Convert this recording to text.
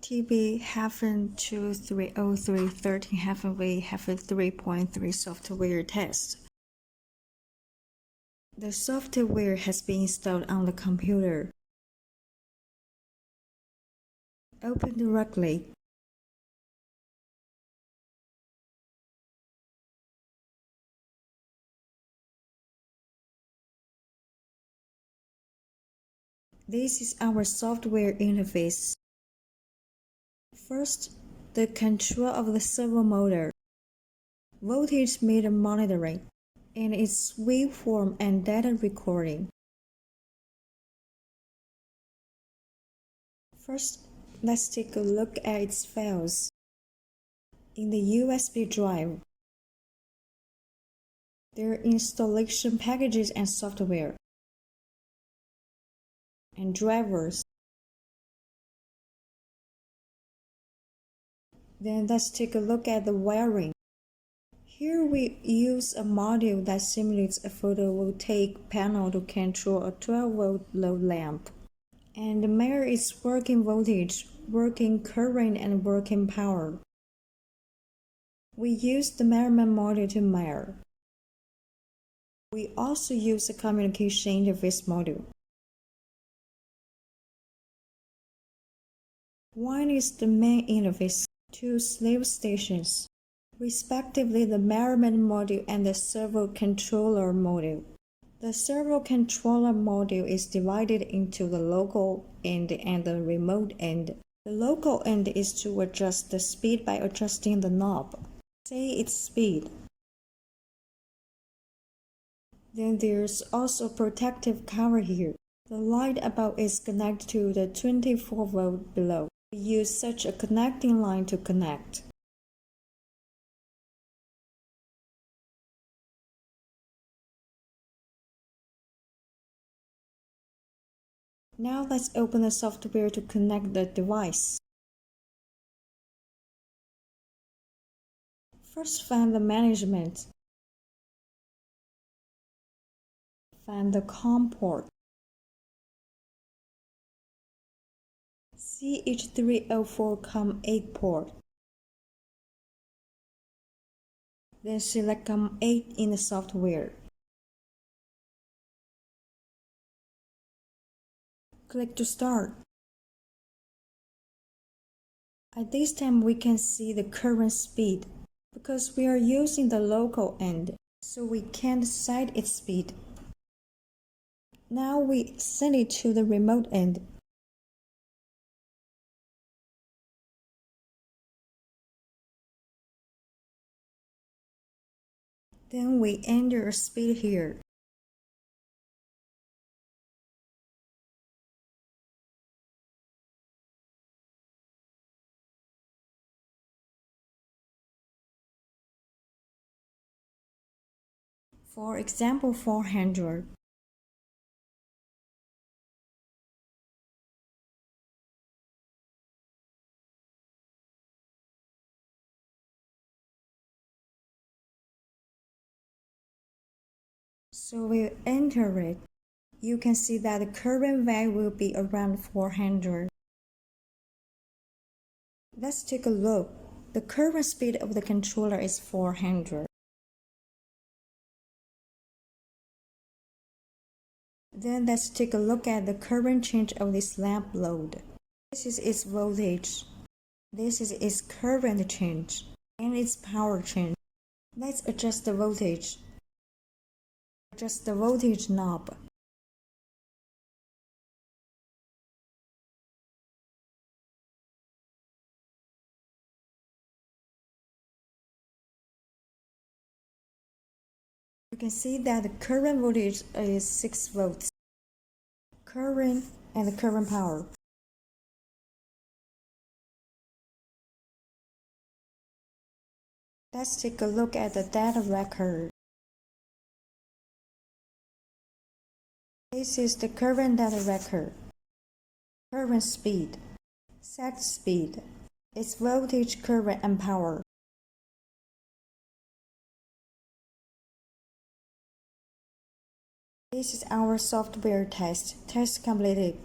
TB-230313-V-3.3 software test. The software has been installed on the computer. Open directly. This is our software interface. First, the control of the servo motor, voltage meter monitoring, and its waveform and data recording. First, let's take a look at its files. In the USB drive, there are installation packages and software, and drivers. Then let's take a look at the wiring. Here we use a module that simulates a photovoltaic panel to control a 12-volt load lamp, and measure its working voltage, working current, and working power. We use the measurement module to measure. We also use a communication interface module. One is the main interface, two slave stations, respectively the measurement module and the servo controller module. The servo controller module is divided into the local end and the remote end. The local end is to adjust the speed by adjusting the knob, say its speed. Then there's also a protective cover here. The light above is connected to the 24-volt below. We use such a connecting line to connect. Now let's open the software to connect the device. First, find the management. Find the COM port. CH304COM8 port. Then select COM8 in the software. Click to start. At this time we can see the current speed. Because we are using the local end, so we can't set its speed. Now we send it to the remote end. Then we enter a speed here. For example, 400. So we enter it. You can see that the current value will be around 400. Let's take a look. The current speed of the controller is 400. Then let's take a look at the current change of this lamp load. This is its voltage. This is its current change and its power change. Let's adjust the voltage. Adjust the voltage knob. You can see that the current voltage is 6 volts. Current and the current power. Let's take a look at the data record. This is the current data record. Current speed, set speed, its voltage, current, and power. This is our software test. Test completed.